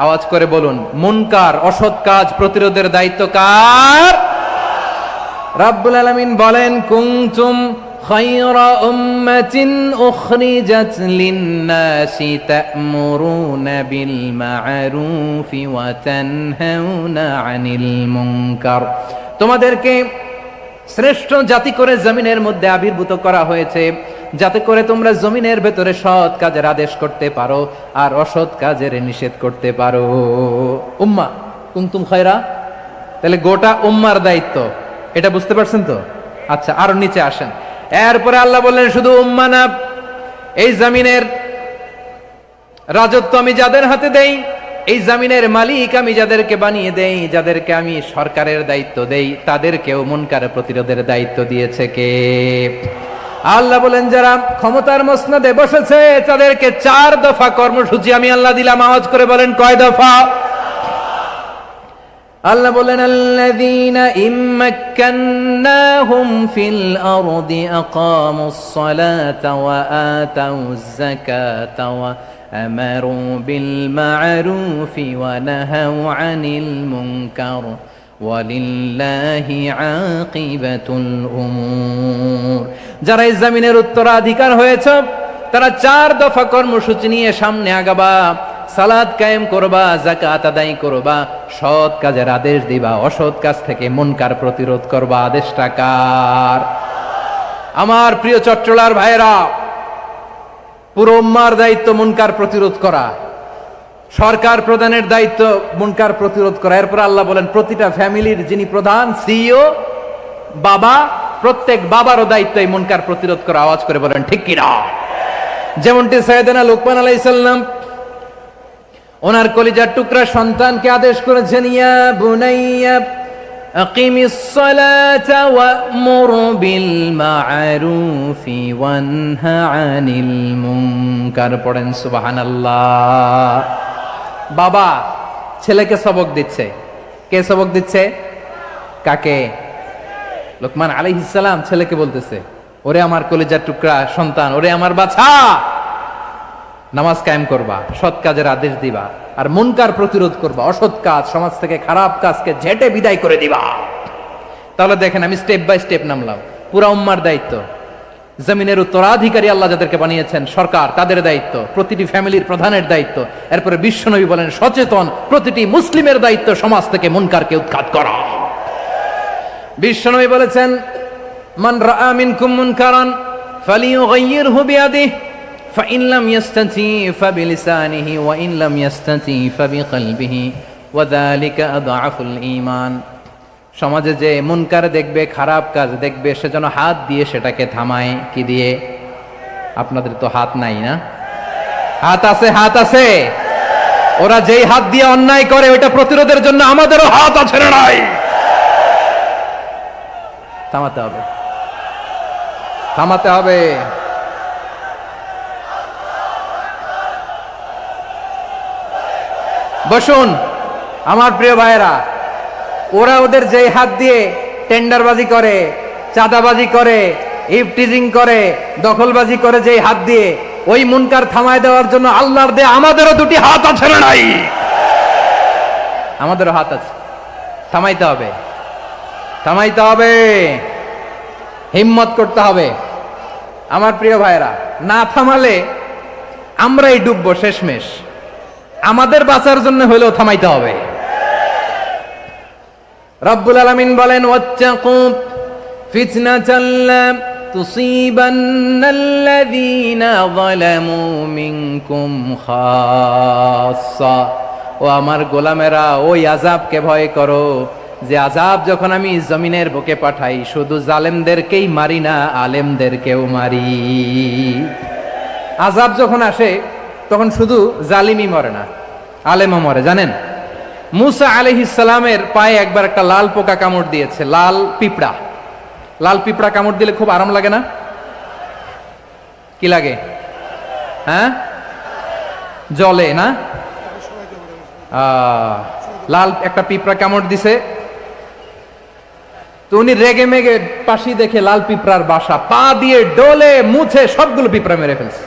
আওয়াজ করে বলুন, মুনকার অসৎ কাজ প্রতিরোধের দায়িত্ব কার? রাব্বুল আলামিন বলেন কুনতুম খায়রা উম্মাতিন উখরিজাত লিন-নাসি তা'মুরুনা বিল মা'রুফি ওয়া তানহাউনা আনিল মুনকার। তোমাদেরকে শ্রেষ্ঠ জাতি করে জমিনের মধ্যে আবির্ভূত করা হয়েছে, যাতে করে তোমরা জমিনের ভেতরে সৎ কাজের আদেশ করতে পারো আর অসৎ কাজের নিষেধ করতে পারো। উম্মাহ কুনতুম খায়রা, তাহলে গোটা উম্মার দায়িত্ব, এটা বুঝতে পারছেন তো? আচ্ছা আরো নিচে আসেন। এরপরে আল্লাহ বললেন শুধু উম্মাহ না, এই জমিনের রাজত্ব আমি যাদের হাতে দেই, এই জমিনের মালিক আমি যাদেরকে বানিয়ে দেই, যাদেরকে আমি সরকারের দায়িত্ব দেই, তাদেরকেও মুনকার প্রতিরোধের দায়িত্ব দিয়েছে কে? আল্লাহ বলেন যারা ক্ষমতার মসনদে বসেছে তাদেরকে 4 দফা কর্মসূচি আমি আল্লাহ দিলাম। আওয়াজ করে বলেন কয় দফা? আল্লাহ বলেন আল্লাযীনা ইম্মাক্কান্নাহুম ফিল আরদি আকামুস সালাতা ওয়া আতাউয যাকাতা ওয়া আমারু বিল মা'রুফি ওয়া নাহাউ আনিল মুনকার ওয়ালিল্লাহি আকিবাতুল উমুর। যারা এই জমিনের উত্তরাধিকার হয়েছে তারা 4 দফা কর্মসূচি নিয়ে সামনে আগাবা। সালাত কায়েম করবা, যাকাত আদায় করবা, সৎ কাজের আদেশ দিবা, অসৎ কাজ থেকে মুনকার প্রতিরোধ করবা। আদেশটা কার? আমার প্রিয় চট্টলার ভাইয়েরা, পুরো উম্মার দায়িত্ব মুনকার প্রতিরোধ করা, সরকার প্রধানের দায়িত্ব মুনকার প্রতিরোধ করা। এরপর আল্লাহ বলেন প্রতিটা ফ্যামিলির যিনি প্রধান সিইও বাবা, প্রত্যেক বাবারও দায়িত্ব এই মুনকার প্রতিরোধ করা। আওয়াজ করে বলেন ঠিক কিনা? যেমনটি সাইয়েদনা লুকমান আলাইহিস সালাম ওনার কলিজার টুকরা সন্তানকে আদেশ করেছেন, ইয়া বুনাইয়া আকিমিস সালাতা ওয়া'মুর বিল মা'রুফি ওয়ানহা আনিল মুনকার। পড়েন সুবহানাল্লাহ। বাবা ছেলেকে সবক দিচ্ছে। কে সবক দিচ্ছে? কাকে? লোকমান আলাইহিস সালাম ছেলেকে বলতেছে, ওরে আমার কলিজার টুকরা সন্তান, ওরে আমার বাছা, নামাজ কায়েম করবা, সৎ কাজের আদেশ দিবা, আর মুনকার প্রতিরোধ করবা, অসৎ কাজ, সমাজ থেকে খারাপ কাজকে ঝেঁটে বিদায় করে দিবা। তাহলে দেখেন, আমি স্টেপ বাই স্টেপ নামলাম। পুরা উম্মার দায়িত্ব, জমিনের উত্তরাধিকারী আল্লাহ যাদেরকে বানিয়েছেন সরকার, তাদের দায়িত্ব, প্রতিটি ফ্যামিলির প্রধানের দায়িত্ব, এরপরে বিশ্বনবী বলেন সচেতন প্রতিটি মুসলিমের দায়িত্ব সমাজ থেকে মুনকারকে উৎখাত করা। বিশ্বনবী বলেছেন, মান রাআ মিনকুম মুনকারান ফালিয়ুগাইয়িরহু বিয়াদিহি ফাইন লাম ইয়াস্তাতি ফাবিলিসানিহি ওয়া ইন লাম ইয়াস্তাতি ফাবিকলবিহি ওয়া যালিকা আযআফুল ঈমান। সমাজে যে মুনকার দেখবে, খারাপ কাজ দেখবে, সে যেন হাত দিয়ে সেটাকে থামায়। কি দিয়ে? আপনাদের তো হাত নাই না? হাত আছে, হাত আছে। ওরা যেই হাত দিয়ে অন্যায় করে ওইটা প্রতিরোধের জন্য আমাদেরও হাত আছে না নাই? থামাতে হবে, থামাতে হবে। বসুন আমার প্রিয় ভাইয়েরা, ওরা ওদের যেই হাত দিয়ে টেন্ডারবাজি করে, চাঁদাবাজি করে, ইফটিজিং করে, দখলবাজি করে, যেই হাত দিয়ে, ওই মুনকার থামায় দেওয়ার জন্য আল্লাহর দেয়া আমাদেরও দুটি হাত আছে না নাই? আমাদেরও হাত আছে। থামাইতে হবে, থামাইতে হবে, হিম্মত করতে হবে। আমার প্রিয় ভাইয়েরা, না থামালে আমরাই ডুববো শেষমেশ। আমাদের বাঁচার জন্য হলেও থামাইতে হবে। রব্বুল আলামিন বলেন, ওয়াত্তাকু ফিতনাতাল লা তুসিবান্নাল্লাযীনা যালামু মিনকুম খাসসা। ও আমার গোলামেরা, ওই আযাবকে ভয় করো যে আযাব যখন আমি জমিনের বুকে পাঠাই শুধু জালেমদেরকেই মারি না, আলেমদেরকেও মারি। আযাব যখন আসে তখন শুধু জালিমই মরে না, আলেমও মরে। জানেন, মুসা আলাইহিস সালামের পায়ে একবার একটা লাল পোকা কামড় দিয়েছে, লাল পিঁপড়া। লাল পিঁপড়া কামড় দিলে খুব আরাম লাগে না? কি লাগে? হ্যাঁ, জলে না? লাল একটা পিঁপড়া কামড় দিছে, তো উনি রেগে মেগে পাশি দেখে লাল পিঁপড়ার বাসা, পা দিয়ে ডলে মুছে সবগুলো পিঁপড়া মেরে ফেলছে।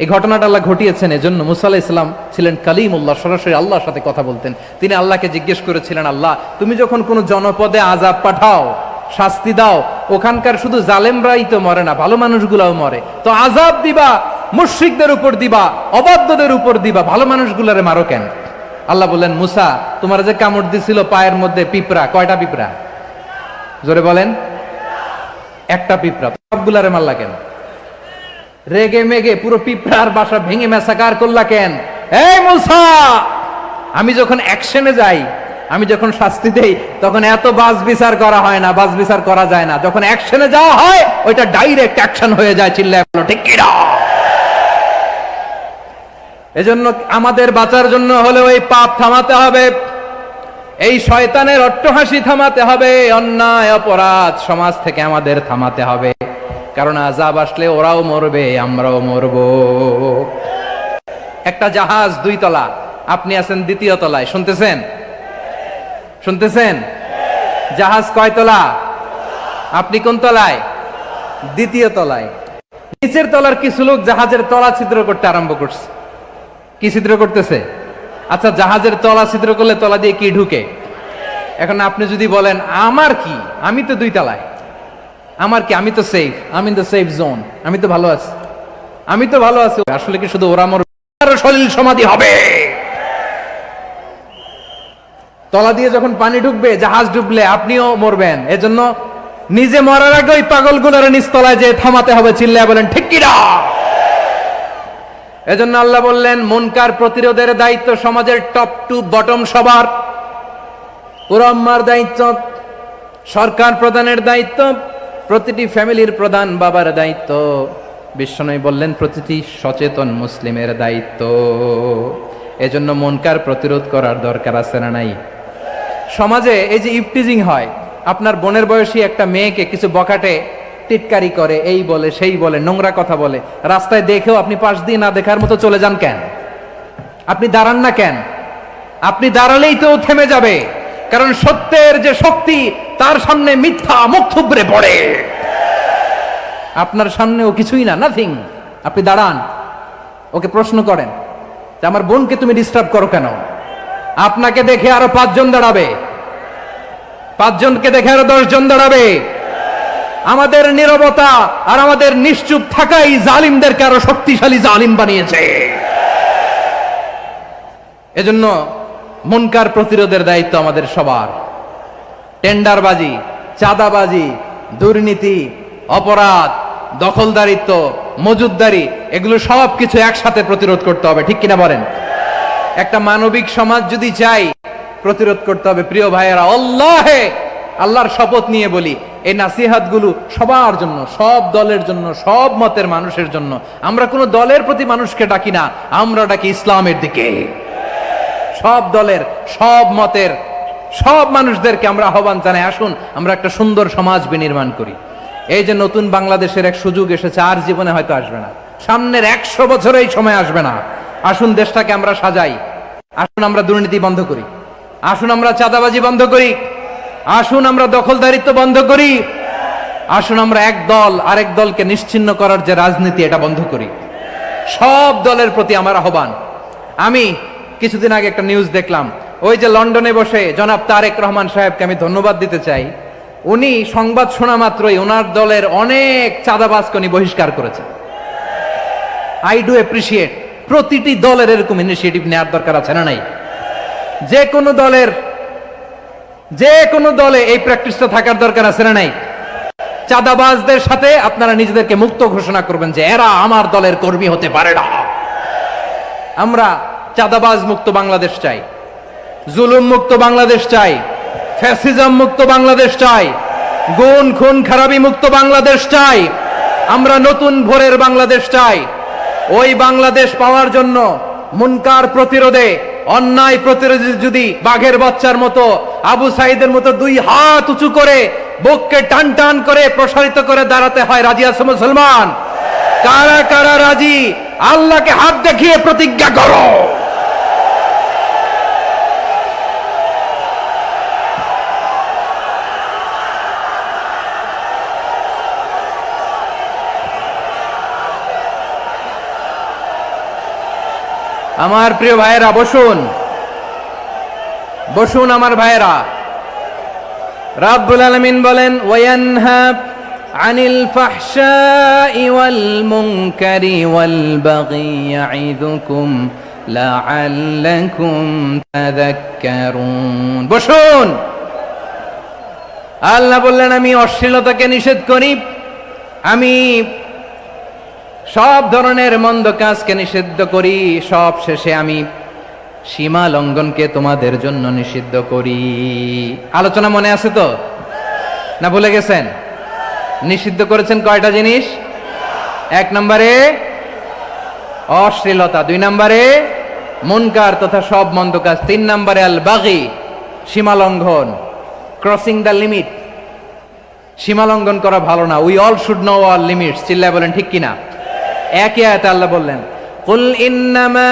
এই ঘটনাটা আল্লাহ ঘটিয়েছেন এজন্য মুসা আলাইহিস সালাম ছিলেন কালিমুল্লাহ, সরাসরি আল্লাহর সাথে কথা বলতেন। তিনি আল্লাহকে জিজ্ঞেস করেছিলেন, আল্লাহ তুমি যখন কোনো জনপদে আযাব পাঠাও, শাস্তি দাও, ওখানকার শুধু জালেমরাই তো মরে না, ভালো মানুষগুলাও মরে, তো আযাব দিবা মুশরিকদের উপর দিবা, অবাধ্যদের উপর দিবা, ভালো মানুষগুলারে মারো কেন? আল্লাহ বললেন, মুসা তোমার যে কামড় দিছিল পায়ের মধ্যে পিঁপড়া, কয়টা পিঁপড়া? জোরে বলেন। একটা পিঁপড়া, সবগুলারে মারলা কেন? রেগে মেগে পুরো পিঁপড়ার বাসা ভেঙে মেসাকার করলা কেন? এই মুসা, আমি যখন অ্যাকশনে যাই, আমি যখন শাস্তি দেই, তখন এত বাস বিচার করা হয় না, বাস বিচার করা যায় না। যখন অ্যাকশনে যাওয়া হয় ওইটা ডাইরেক্ট অ্যাকশন হয়ে যায়। চিল্লায় বলো ঠিক কি না? এজন্য আমাদের বাঁচার জন্য হলে ওই পাপ থামাতে হবে, এই শয়তানের অট্টহাসি থামাতে হবে, অন্যায় অপরাধ সমাজ থেকে আমাদের থামাতে হবে। কারণ আযাব আসলে ওরাও মরবে, আমরাও মরব। একটা জাহাজ 2 তলা, আপনি আছেন 2য় তলায়, শুনতেছেন? শুনতেছেন? জাহাজ কয় তলা? আপনি কোন তলায়? 2য় তলায়। নিচের তলার কিছু লোক জাহাজের তলা ছিদ্র করতে আরম্ভ করছে। কি ছিদ্র করতেছে? আচ্ছা, জাহাজের তলা ছিদ্র করলে তলা দিয়ে কি ঢুকে? এখন আপনি যদি বলেন আমার কি, আমি তো 2 তলায়, আমার কি, আমি তো সেফ, আমি ইন দ্য সেফ জোন, আমি তো ভালো আছি, আমি তো ভালো আছি। আসলে কি শুধু ওরা মরবে? সলিল সমাধি হবে। তলা দিয়ে যখন পানি ঢুকবে, জাহাজ ডুবলে আপনিও মরবেন। এজন্য নিজে মরার আগে ওই পাগলগুলোর নিচতলায় যে থামাতে হবে। চিল্লায় বলেন ঠিক কি না? এজন্য আল্লাহ বললেন, মুনকার প্রতিরোধের দায়িত্ব সমাজের টপ টু বটম সবার। পুরো উম্মার দায়িত্ব, সরকার প্রধানের দায়িত্ব, প্রতিটি ফ্যামিলির প্রধান বাবার দায়িত্ব, বিশ্বনবী বললেন প্রতিটি সচেতন মুসলিমের দায়িত্ব। এজন্য মুনকার প্রতিরোধ করার দরকার আছে না নাই? সমাজে এই যে ইফটিজিং হয়, আপনার বোনের বয়সী একটা মেয়েকে কিছু বকাটে টিটকারি করে, এই বলে সেই বলে, নোংরা কথা বলে, রাস্তায় দেখেও আপনি পাশ দিয়ে না দেখার মতো চলে যান কেন? আপনি দাঁড়ান না কেন? আপনি দাঁড়ালেই তো ও থেমে যাবে, কারণ সত্যের যে শক্তি তার সামনে মিথ্যা মুখ থুবড়ে পড়ে। আপনার সামনে ও কিছুই না, নাথিং। আপনি দাঁড়ান, ওকে প্রশ্ন করেন যে আমার বোনকে তুমি ডিস্টার্ব করো কেন? আপনাকে দেখে আরো 5 জন দাঁড়াবে, 5 জনকে দেখে আরো 10 জন দাঁড়াবে। আমাদের নীরবতা আর আমাদের নিশ্চুপ থাকাই জালিমদেরকে আরো শক্তিশালী জালিম বানিয়েছে। এজন্য মুনকার প্রতিরোধের দায়িত্ব আমাদের সবার। টেন্ডারবাজি, চাঁদাবাজি, দুর্নীতি, অপরাধ, দখলদারিত্ব, মজুদদারি, এগুলো সব কিছু একসাথে প্রতিরোধ করতে হবে, ঠিক কিনা বলেন? একটা মানবিক সমাজ যদি চাই, প্রতিরোধ করতে হবে। প্রিয় ভাইয়েরা, আল্লাহর শপথ নিয়ে বলি, এই নাসিহাতগুলো সবার জন্য, সব দলের জন্য, সব মতের মানুষের জন্য। আমরা কোনো দলের প্রতি মানুষকে ডাকি না, আমরা ডাকি ইসলামের দিকে। সব দলের, সব মতের, সব মানুষদেরকে আমরা আহ্বান জানাই, আসুন আমরা একটা সুন্দর সমাজ বিনির্মাণ করি। এই যে নতুন বাংলাদেশের এক সুযোগ এসেছে, আর জীবনে হয়তো আসবে না, সামনের 100 বছরে এই সময় আসবে না। আসুন দেশটাকে আমরা সাজাই, আসুন আমরা দুর্নীতি বন্ধ করি, আসুন আমরা চাঁদাবাজি বন্ধ করি, আসুন আমরা দখলদারিত্ব বন্ধ করি, আসুন আমরা এক দল আরেক দলকে নিশ্চিহ্ন করার যে রাজনীতি, এটা বন্ধ করি। সব দলের প্রতি আমার আহ্বান। আমি কিছুদিন আগে একটা নিউজ দেখলাম, ওই যে লন্ডনে বসে জনাব তারেক রহমান সাহেবকে আমি ধন্যবাদ দিতে চাই। উনি সংবাদ শোনা মাত্রই ওনার দলের অনেক চাঁদাবাজকে উনি বহিষ্কার করেছেন। I do appreciate. প্রতিটি দলের এরকম ইনিশিয়েটিভ নেওয়ার দরকার আছে না নাই? যে কোনো দলে এই প্র্যাকটিসটা থাকার দরকার আছে না নাই? চাঁদাবাজদের সাথে আপনারা নিজেদেরকে মুক্ত ঘোষণা করবেন যে এরা আমার দলের কর্মী হতে পারে না। আমরা চাঁদাবাজ মুক্ত বাংলাদেশ চাই, জুলুম মুক্ত বাংলাদেশ চাই, ফ্যাসিজম মুক্ত বাংলাদেশ চাই, গুণ খুন খারাপি মুক্ত বাংলাদেশ চাই। আমরা নতুন ভোরের বাংলাদেশ চাই। ওই বাংলাদেশ পাওয়ার জন্য মুনকার প্রতিরোধে, অন্যায় প্রতিরোধে যদি বাঘের বাচ্চার মতো, আবু সাইদের মতো 2 হাত উঁচু করে, বুককে টান টান করে প্রসারিত করে দাঁড়াতে হয়, রাজি আছে মুসলমান? কারা কারা রাজি? আল্লাহকে হাত দেখিয়ে প্রতিজ্ঞা করো। আমার প্রিয় ভাইয়েরা, বসুন বসুন আমার ভাইয়েরা। রাব্বুল আলামিন বলেন, ওয়ায়ানহা আনিল ফাহশাই ওয়াল মুনকারি ওয়াল বাগি ইয়াইদুকুম লাআল্লাকুম তাযাক্কারুন। বসুন। আল্লাহ বললেন, আমি অশ্লীলতাকে নিষেধ করি, আমি সব ধরনের মন্দ কাজকে নিষিদ্ধ করি, সব শেষে আমি সীমা লঙ্ঘনকে তোমাদের জন্য নিষিদ্ধ করি। আলোচনা মনে আছে তো, না ভুলে গেছেন? নিষিদ্ধ করেছেন কয়টা জিনিস? 1 নম্বরে অশ্লীলতা, 2 নম্বরে মুনকার তথা সব মন্দ কাজ, 3 নম্বরে আল বাগি, সীমা লঙ্ঘন, ক্রসিং দ্য লিমিট। সীমা লঙ্ঘন করা ভালো না। We all should know our limits. চিল্লায় বলেন ঠিক কিনা? একই আয়াতে আল্লাহ বললেন, কুল ইন্নামা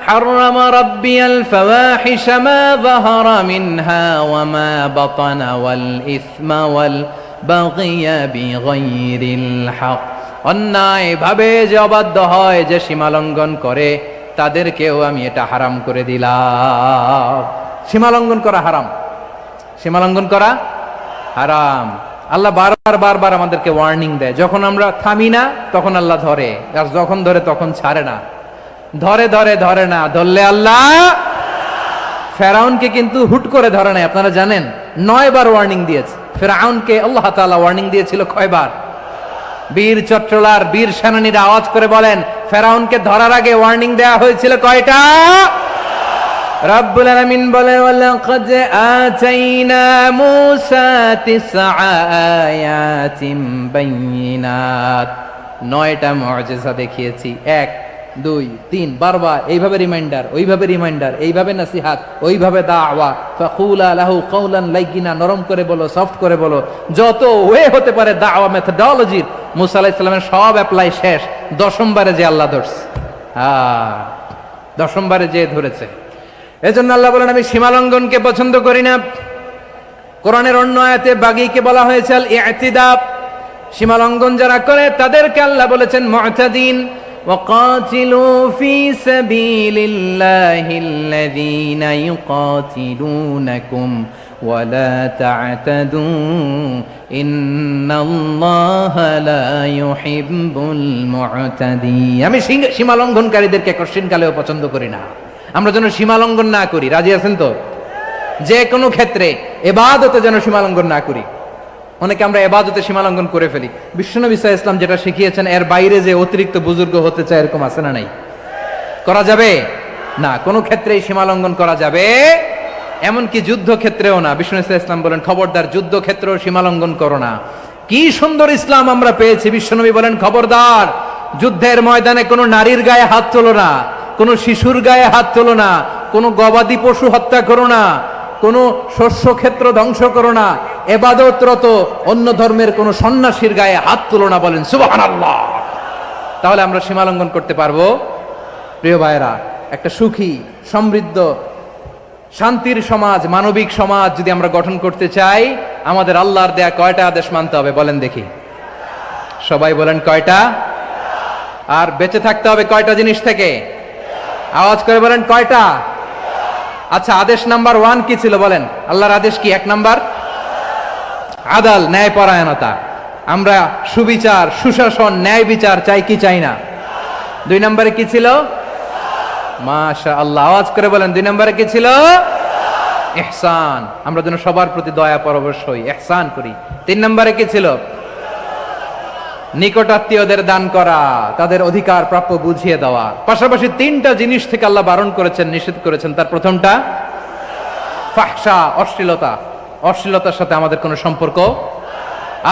হাররামা রাব্বিয়াল ফাওয়াহিশা মা যাহারা মিনহা ওয়া মা বাতানা ওয়াল ইসমা ওয়াল বাগিয়া বিগাইরিল হক। অন্যায় ভাবে যে অবাধ্য হয়, যে সীমা লঙ্ঘন করে, তাদেরকেও আমি এটা হারাম করে দিলাম। সীমা লঙ্ঘন করা হারাম, সীমা লঙ্ঘন করা হারাম। আল্লাহ বারবার আমাদেরকে ওয়ার্নিং দেয়। যখন আমরা থামি না তখন আল্লাহ ধরে, আর যখন ধরে তখন ছাড়ে না। ধরে না, ধরলে আল্লাহ। ফেরাউনকে কিন্তু হুট করে ধরে নাই, আপনারা জানেন 9 বার ওয়ার্নিং দিয়েছে। ফেরাউনকে আল্লাহ তাআলা ওয়ার্নিং দিয়েছিল কয়বার? বীর চট্টলার বীর সেনানীরা আওয়াজ করে বলেন, ফেরাউনকে ধরার আগে ওয়ার্নিং দেওয়া হয়েছিল কয়টা? রাব্বুল আলামিন বলেন, ওয়ালাকাদ আতাইনা মূসা 9 আয়াতিন বাইয়িনাত। 9টা মুআজিজা দেখিয়েছি। 1, 2 3 বারবার এইভাবে রিমাইন্ডার, ওইভাবে রিমাইন্ডার, এইভাবে নসিহাত, ওইভাবে দাওয়া। ফাকুলা লাহু কাওলান লাইয়িনা, নরম করে বলো, সফট করে বলো, যত ওয়ে হতে পারে দাওয়া মেথডোলজির মুসা আলাইহিস সালামের সব অ্যাপ্লাই শেষ। 10ম বারে যে আল্লাহ ধরছে, 10ম বারে যে ধরেছে। এজন্য আল্লাহ বলেন আমি সীমালঙ্ঘনকে পছন্দ করি না। কোরআনের অন্য আয়াতে বাগীকে বলা হয়েছে আল ইতিদা, সীমালঙ্ঘন যারা করে তাদেরকে আল্লাহ বলেছেন মুতাদিন। وقاتلوا في سبيل الله الذين يقاتلونكم ولا تعتدوا إن الله لا يحب المعتدين। আমি সীমালঙ্ঘনকারীদেরকে কোশ্চেন কালেও পছন্দ করি না। আমরা যেন সীমালঙ্ঘন না করি, রাজি আছেন তো? যে কোনো ক্ষেত্রে ইবাদতে যেন সীমালঙ্ঘন না করি। অনেকে আমরা ইবাদতে সীমালঙ্ঘন করে ফেলি। বিশ্বনবী সাল্লাল্লাহু আলাইহি ওয়াসাল্লাম যেটা শিখিয়েছেন এর বাইরে যে অতিরিক্ত বুজুর্গ হতে চায়, এরকম আছে না নাই? করা যাবে না, কোনো ক্ষেত্রেই সীমালঙ্ঘন করা যাবে, এমনকি যুদ্ধ ক্ষেত্রেও না। বিশ্বনবী সাল্লাল্লাহু আলাইহি ওয়াসাল্লাম বলেন খবরদার যুদ্ধ ক্ষেত্রেও সীমালঙ্ঘন করো না। কি সুন্দর ইসলাম আমরা পেয়েছি। বিশ্বনবী বলেন খবরদার যুদ্ধের ময়দানে কোনো নারীর গায়ে হাত তোলো না, কোনো শিশুর গায়ে হাত তোলো না, কোনো গবাদি পশু হত্যা করো না, কোনো শস্য ক্ষেত্র ধ্বংস করো না, ইবাদতরত অন্য ধর্মের কোনো সন্ন্যাসীর গায়ে হাত তুলো না। বলেন সুবহানাল্লাহ। তাহলে আমরা সীমালঙ্ঘন করতে পারবো? প্রিয় ভাইরা, একটা সুখী, সমৃদ্ধ, শান্তির সমাজ, মানবিক সমাজ যদি আমরা গঠন করতে চাই, আমাদের আল্লাহর দেয়া কয়টা আদেশ মানতে হবে বলেন দেখি? সবাই বলেন কয়টা? আর বেঁচে থাকতে হবে কয়টা জিনিস থেকে? আওয়াজ করে বলেন কয়টা? আচ্ছা, আদেশ নাম্বার 1 কি ছিল বলেন? আল্লাহর আদেশ কি? 1 নাম্বার আদাল, ন্যায়পরায়ণতা। আমরা সুবিচার, সুশাসন, ন্যায় বিচার চাই কি চাই না? 2 নম্বরে কি ছিল? মাশাআল্লাহ, আওয়াজ করে বলেন 2 নম্বরে কি ছিল? ইহসান, আমরা যেন সবার প্রতি দয়া পরবশ হই, ইহসান করি। 3 নম্বরে কি ছিল? নিকটাত্মীয়দের দান করা, তাদের অধিকার প্রাপ্য বুঝিয়ে দেওয়া। পাশাপাশি 3টা জিনিস থেকে আল্লাহ বারণ করেছেন, নিষেধ করেছেন। তার প্রথমটা ফাহশা, অশ্লীলতা। অশ্লীলতার সাথে আমাদের কোনো সম্পর্ক।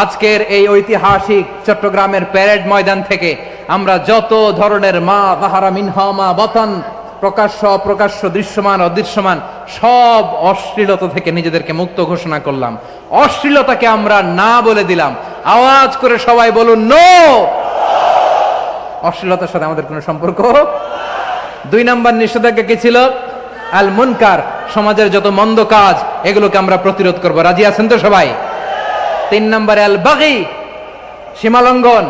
আজকের এই ঐতিহাসিক চট্টগ্রামের প্যারেড ময়দান থেকে আমরা যত ধরনের মা যাহারা মিনহা মা বাতান, প্রকাশ্য অপ্রকাশ্য, দৃশ্যমান অদৃশ্যমান, সব অশ্লীলতা থেকে নিজেদেরকে মুক্ত ঘোষণা করলাম। অশ্লীলতাকে আমরা না বলে দিলাম। আওয়াজ করে সবাই বলুন নো। অশ্লীলতার সাথে আমাদের কোনো সম্পর্ক। 2 নম্বর নিষেধাজ্ঞা কি ছিল? আল মুনকার, সমাজের যত মন্দ কাজ এগুলোকে আমরা প্রতিরোধ করব। রাজি আছেন তো সবাই? 3 নম্বরে আল বাগী, সীমালঙ্ঘন।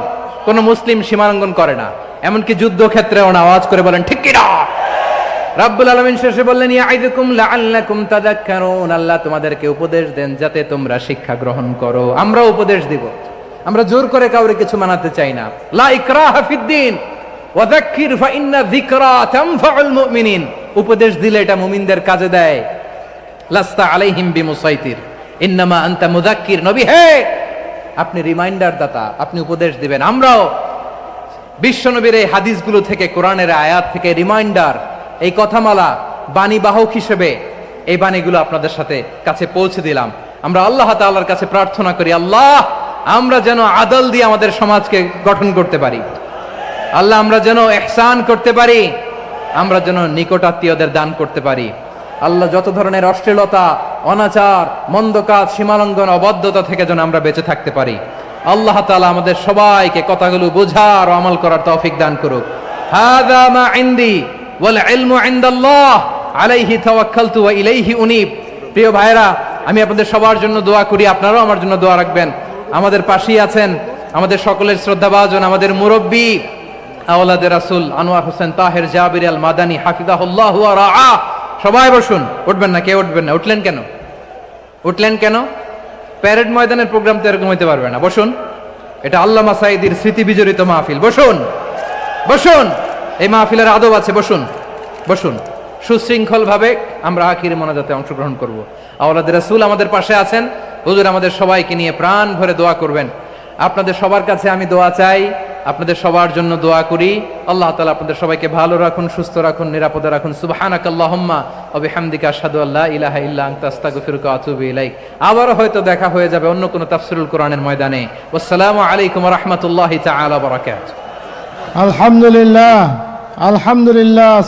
কোন মুসলিম সীমালঙ্ঘন করে না, এমনকি যুদ্ধ ক্ষেত্রেও না। আওয়াজ করে বলেন ঠিক কি না? রাব্বুল আলামিন শেষে বললেন ইয়াইদুকুম লাআল্লাকুম তাযাক্কারুন, আল্লাহ তোমাদেরকে উপদেশ দেন যাতে তোমরা শিক্ষা গ্রহণ করো। আমরা উপদেশ দিব, আমরা জোর করে কাউরে কিছু মানাতে চাই না। লা ইকরাহা ফিদ্দিন ওয়া যাক্কির ফাইন্না যিকরা তানফাউল মুমিনিন। উপদেশ দিলে এটা মুমিনদের কাজে দেয়। লাস্তা আলাইহিম বিমুসাইতির ইন্নামা আনতা মুযাক্কির। নবী হে, আপনি রিমাইন্ডার দাতা, আপনি উপদেশ দিবেন। আমরাও বিশ্বনবীর এই হাদিসগুলো থেকে, কোরআনের আয়াত থেকে রিমাইন্ডার, এই কথামালা, বাণীবাহক হিসেবে এই বাণীগুলো আপনাদের সাথে কাছে পৌঁছে দিলাম। আমরা আল্লাহ তাআলার কাছে প্রার্থনা করি, আল্লাহ আমরা যেন আদল দিয়ে আমাদের সমাজকে গঠন করতে পারি। আল্লাহ আমরা যেন ইহসান করতে পারি, আমরা যেন নিকটাত্মীয়দের দান করতে পারি। আল্লাহ যত ধরনের অশ্লীলতা, অনাচার, মন্দ কাজ, সীমালঙ্ঘন, অবাধ্যতা থেকে যেন আমরা বেঁচে থাকতে পারি। আল্লাহ তাআলা আমাদের সবাইকে কথাগুলো বোঝার ও আমল করার তৌফিক দান করুক। হাযা মা ইনদি ওয়াল ইলমু ইনদাল্লাহ আলাইহি তাওয়াক্কালতু ওয়া ইলাইহি উনীব। প্রিয় ভাইরা, আমি আপনাদের সবার জন্য দোয়া করি, আপনারাও আমার জন্য দোয়া রাখবেন। আমাদের পাশেই আছেন আমাদের সকলের শ্রদ্ধাভাজন, আমাদের মুরব্বী আওলাদে রাসূল আনোয়ার হোসেন তাহের জাবির আল মাদানী হাফিজাহুল্লাহ ওয়া রাআ। সবাই বসুন। উঠবেন না, কে উঠবেন না? উঠলেন কেন? উঠলেন কেন? প্যারেড ময়দানের প্রোগ্রাম তো এরকম হইতে পারবে না। বসুন, এটা আল্লামা সাঈদীর স্মৃতি বিজড়িত মাহফিল। বসুন, বসুন, এই মাহফিলের আদব আছে। বসুন, বসুন। সুশৃঙ্খল ভাবে আমরা আখির মোনাজাতে অংশগ্রহণ করব। আওলাদে রাসূল আমাদের পাশে আছেন। হুজুর আমাদের সবাইকে নিয়ে প্রাণ ভরে দোয়া করবেন। আপনাদের সবার কাছে আমি দোয়া চাই, আপনাদের সবার জন্য দোয়া করি। আল্লাহ তাআলা আপনাদের সবাইকে ভালো রাখুন, সুস্থ রাখুন, নিরাপদে রাখুন। সুবহানাকাল্লাহুম্মা ওয়া বিহামদিকা আশহাদু আল্লা ইলাহা ইল্লা আনতা আস্তাগফিরুকা ওয়া আতুবু ইলাইক। আবারও হয়তো দেখা হয়ে যাবে অন্য কোনো তাফসীরুল কোরআনের ময়দানে। আসসালামু আলাইকুম ওয়া রাহমাতুল্লাহি তাআলা ওয়া বারাকাতুহু। আলহামদুলিল্লাহ, আলহামদুলিল্লাহ।